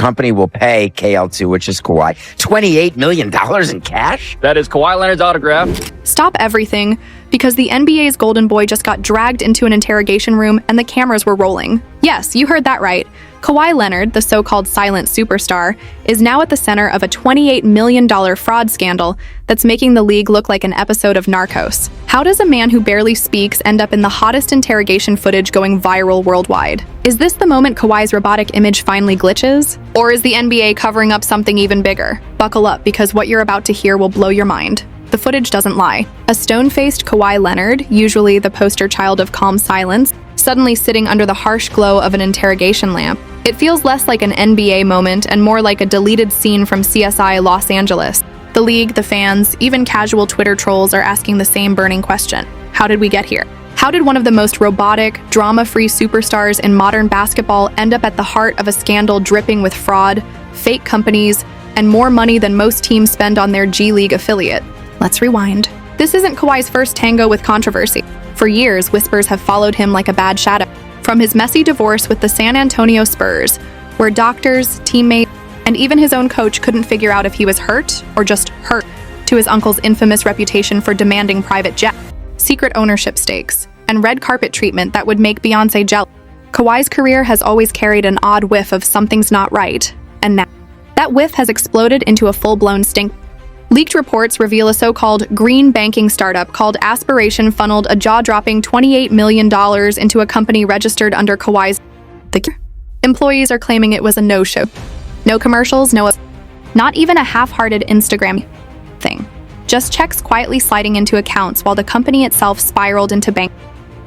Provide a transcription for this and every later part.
company will pay KL2, which is Kawhi, $28 million in cash? That is Kawhi Leonard's autograph. Stop everything, because the NBA's golden boy just got dragged into an interrogation room and the cameras were rolling. Yes, you heard that right. Kawhi Leonard, the so-called silent superstar, is now at the center of a $28 million fraud scandal that's making the league look like an episode of Narcos. How does a man who barely speaks end up in the hottest interrogation footage going viral worldwide? Is this the moment Kawhi's robotic image finally glitches? Or is the NBA covering up something even bigger? Buckle up, because what you're about to hear will blow your mind. The footage doesn't lie. A stone-faced Kawhi Leonard, usually the poster child of calm silence, suddenly sitting under the harsh glow of an interrogation lamp. It feels less like an NBA moment and more like a deleted scene from CSI Los Angeles. The league, the fans, even casual Twitter trolls are asking the same burning question. How did we get here? How did one of the most robotic, drama-free superstars in modern basketball end up at the heart of a scandal dripping with fraud, fake companies, and more money than most teams spend on their G League affiliate? Let's rewind. This isn't Kawhi's first tango with controversy. For years, whispers have followed him like a bad shadow. From his messy divorce with the San Antonio Spurs, where doctors, teammates, and even his own coach couldn't figure out if he was hurt or just hurt, to his uncle's infamous reputation for demanding private jets, secret ownership stakes, and red carpet treatment that would make Beyoncé jealous. Kawhi's career has always carried an odd whiff of something's not right, and now that whiff has exploded into a full-blown stink. Leaked reports reveal a so-called green banking startup called Aspiration funneled a jaw-dropping $28 million into a company registered under Kawhi's. Employees are claiming it was a no-show. No commercials, not even a half-hearted Instagram thing. Just checks quietly sliding into accounts while the company itself spiraled into bank.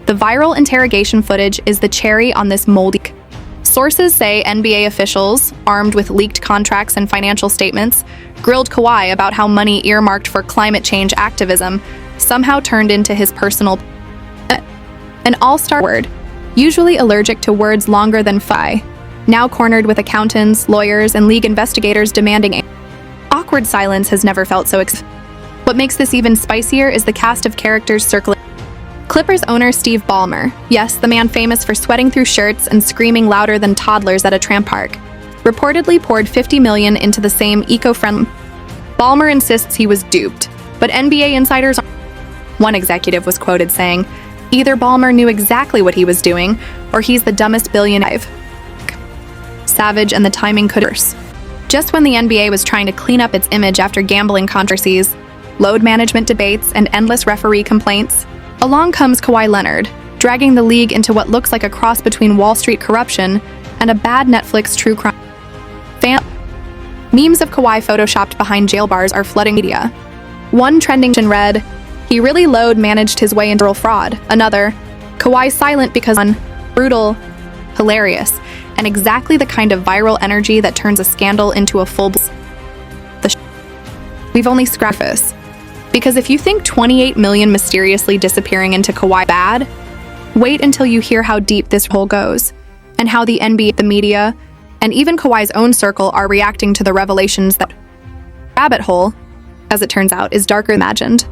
The viral interrogation footage is the cherry on this moldy. Sources say NBA officials, armed with leaked contracts and financial statements, grilled Kawhi about how money earmarked for climate change activism somehow turned into his personal. An all-star word, usually allergic to words longer than phi, now cornered with accountants, lawyers, and league investigators demanding. Awkward silence has never felt so. What makes this even spicier is the cast of characters circling. Clippers owner Steve Ballmer, yes, the man famous for sweating through shirts and screaming louder than toddlers at a tram park, reportedly poured $50 million into the same eco-friendly. Ballmer insists he was duped, but NBA insiders. One executive was quoted saying, "Either Ballmer knew exactly what he was doing, or he's the dumbest billionaire." Savage, and the timing could worse. Just when the NBA was trying to clean up its image after gambling controversies, load management debates, and endless referee complaints, along comes Kawhi Leonard, dragging the league into what looks like a cross between Wall Street corruption and a bad Netflix true crime. Memes of Kawhi photoshopped behind jail bars are flooding media. One trending read, "He really load managed his way into fraud." Another, "Kawhi silent because brutal, hilarious, and exactly the kind of viral energy that turns a scandal into a full." We've only scratched this. Because if you think 28 million mysteriously disappearing into Kawhi bad, wait until you hear how deep this hole goes, and how the NBA, the media, and even Kawhi's own circle are reacting to the revelations. That rabbit hole, as it turns out, is darker than imagined.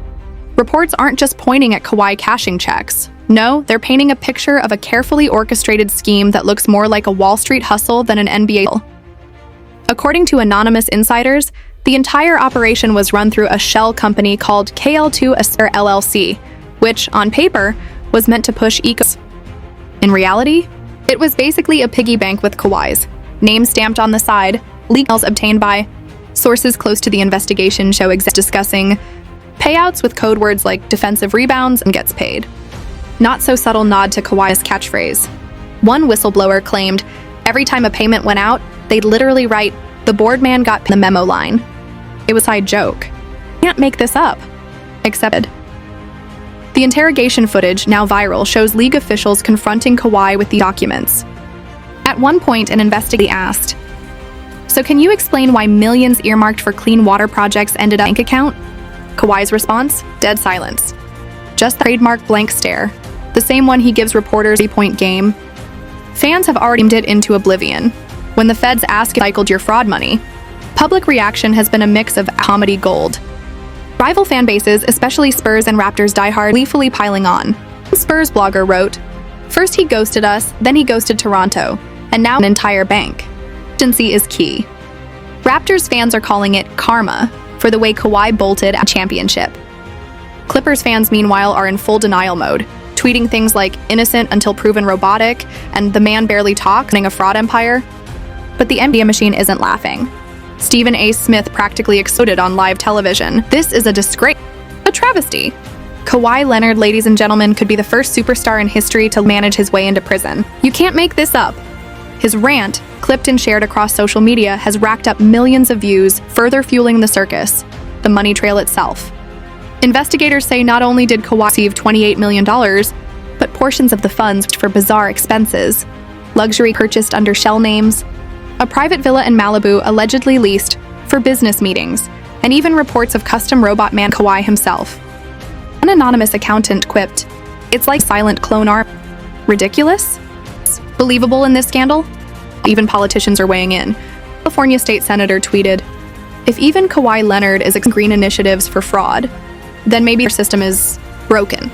Reports aren't just pointing at Kawhi cashing checks. No, they're painting a picture of a carefully orchestrated scheme that looks more like a Wall Street hustle than an NBA. According to anonymous insiders, the entire operation was run through a shell company called KL2 Aspire LLC, which, on paper, was meant to push ecos. In reality, it was basically a piggy bank with Kawhi's name stamped on the side, leaks obtained by sources close to the investigation show execs discussing payouts with code words like defensive rebounds and gets paid. Not so subtle nod to Kawhi's catchphrase. One whistleblower claimed every time a payment went out, they'd literally write, "The board man got the memo" line. It was a side joke. Can't make this up. Accepted. The interrogation footage, now viral, shows league officials confronting Kawhi with the documents. At one point, an investigator asked, "So can you explain why millions earmarked for clean water projects ended up in a bank account?" Kawhi's response? Dead silence. Just the trademark blank stare, the same one he gives reporters a 3-point game. Fans have already aimed it into oblivion. When the feds ask if you cycled your fraud money, public reaction has been a mix of comedy gold. Rival fan bases, especially Spurs and Raptors diehard, gleefully piling on. Spurs blogger wrote, "First he ghosted us, then he ghosted Toronto, and now an entire bank." Consistency is key. Raptors fans are calling it karma for the way Kawhi bolted at championship. Clippers fans, meanwhile, are in full denial mode, tweeting things like innocent until proven robotic and the man barely talks, a fraud empire. But the NBA machine isn't laughing. Stephen A. Smith practically exploded on live television. This is a disgrace, a travesty. Kawhi Leonard, ladies and gentlemen, could be the first superstar in history to manage his way into prison. You can't make this up. His rant, clipped and shared across social media, has racked up millions of views, further fueling the circus, the money trail itself. Investigators say not only did Kawhi receive $28 million, but portions of the funds for bizarre expenses, luxury purchased under shell names, a private villa in Malibu allegedly leased for business meetings, and even reports of custom robot man Kawhi himself. An anonymous accountant quipped, "It's like silent clone art. Ridiculous? Believable in this scandal?" Even politicians are weighing in. California State Senator tweeted, "If even Kawhi Leonard is green initiatives for fraud, then maybe our system is broken."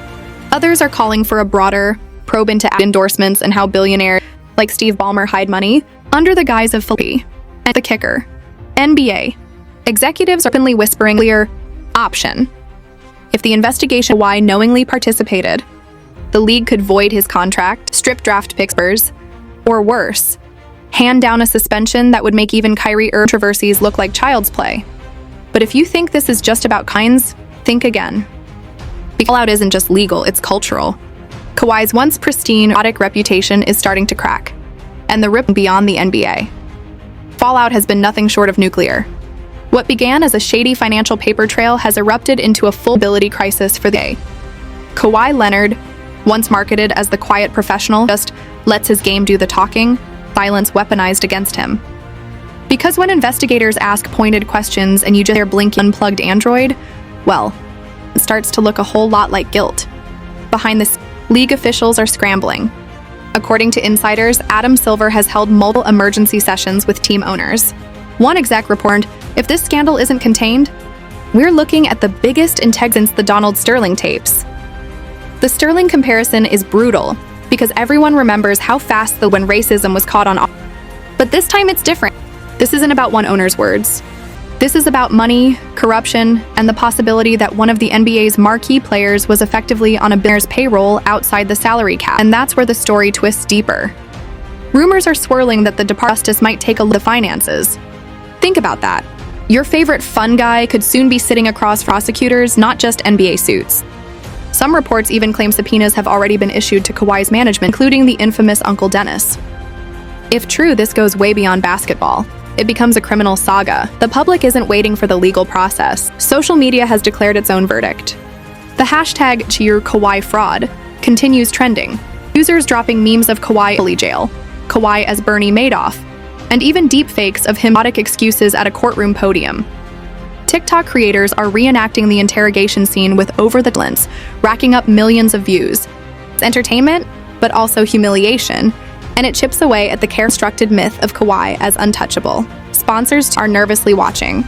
Others are calling for a broader probe into endorsements and how billionaires like Steve Ballmer hide money under the guise of philanthropy. And the kicker, NBA executives are openly whispering clear option. If the investigation why knowingly participated, the league could void his contract, strip draft picks, or worse, hand down a suspension that would make even Kyrie Irving controversies look like child's play. But if you think this is just about kinds, think again. The fallout isn't just legal, it's cultural. Kawhi's once pristine, robotic reputation is starting to crack, and the rip beyond the NBA. Fallout has been nothing short of nuclear. What began as a shady financial paper trail has erupted into a full ability crisis for the NBA. Kawhi Leonard, once marketed as the quiet professional, just lets his game do the talking, silence weaponized against him. Because when investigators ask pointed questions and you just hear blinky unplugged Android, well, it starts to look a whole lot like guilt. Behind this, league officials are scrambling. According to insiders, Adam Silver has held multiple emergency sessions with team owners. One exec reported, "If this scandal isn't contained, we're looking at the biggest integrity since the Donald Sterling tapes." The Sterling comparison is brutal because everyone remembers how fast when racism was caught on. But this time it's different. This isn't about one owner's words. This is about money, corruption, and the possibility that one of the NBA's marquee players was effectively on a billionaire's payroll outside the salary cap. And that's where the story twists deeper. Rumors are swirling that the Department of Justice might take a look at the finances. Think about that. Your favorite fun guy could soon be sitting across prosecutors, not just NBA suits. Some reports even claim subpoenas have already been issued to Kawhi's management, including the infamous Uncle Dennis. If true, this goes way beyond basketball. It becomes a criminal saga. The public isn't waiting for the legal process. Social media has declared its own verdict. The hashtag Cheer Kawhi Fraud continues trending. Users dropping memes of Kawhi in jail, Kawhi as Bernie Madoff, and even deepfakes of him excuses at a courtroom podium. TikTok creators are reenacting the interrogation scene with over-the-top, racking up millions of views. It's entertainment, but also humiliation, and it chips away at the constructed myth of Kawhi as untouchable. Sponsors are nervously watching.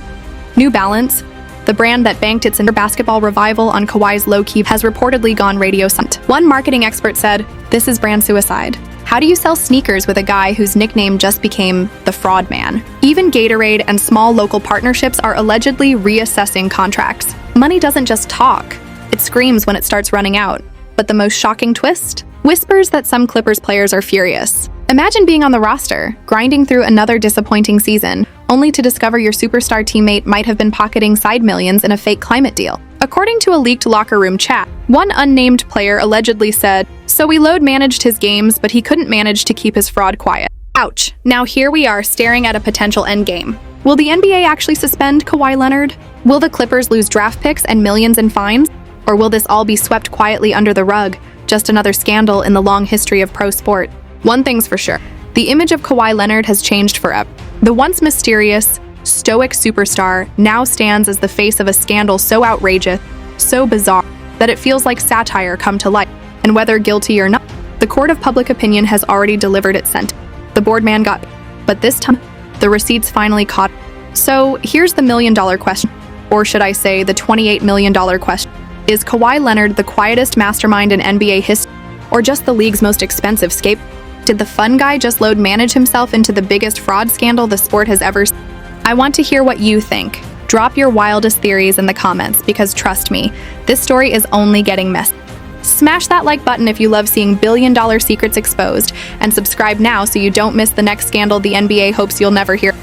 New Balance, the brand that banked its basketball revival on Kawhi's low-key, has reportedly gone radio silent. One marketing expert said, "This is brand suicide. How do you sell sneakers with a guy whose nickname just became the Fraud Man?" Even Gatorade and small local partnerships are allegedly reassessing contracts. Money doesn't just talk. It screams when it starts running out. But the most shocking twist? Whispers that some Clippers players are furious. Imagine being on the roster, grinding through another disappointing season, only to discover your superstar teammate might have been pocketing side millions in a fake climate deal. According to a leaked locker room chat, one unnamed player allegedly said, "So we load managed his games, but he couldn't manage to keep his fraud quiet." Ouch. Now here we are staring at a potential endgame. Will the NBA actually suspend Kawhi Leonard? Will the Clippers lose draft picks and millions in fines? Or will this all be swept quietly under the rug? Just another scandal in the long history of pro sport. One thing's for sure, the image of Kawhi Leonard has changed forever. The once mysterious, stoic superstar now stands as the face of a scandal so outrageous, so bizarre, that it feels like satire come to life. And whether guilty or not, the court of public opinion has already delivered its sentence. The board man got, but this time, the receipts finally caught. So here's the million-dollar question, or should I say the $28 million question. Is Kawhi Leonard the quietest mastermind in NBA history, or just the league's most expensive scapegoat? Did the fun guy just load manage himself into the biggest fraud scandal the sport has ever seen? I want to hear what you think. Drop your wildest theories in the comments because trust me, this story is only getting messy. Smash that like button if you love seeing billion-dollar secrets exposed, and subscribe now so you don't miss the next scandal the NBA hopes you'll never hear.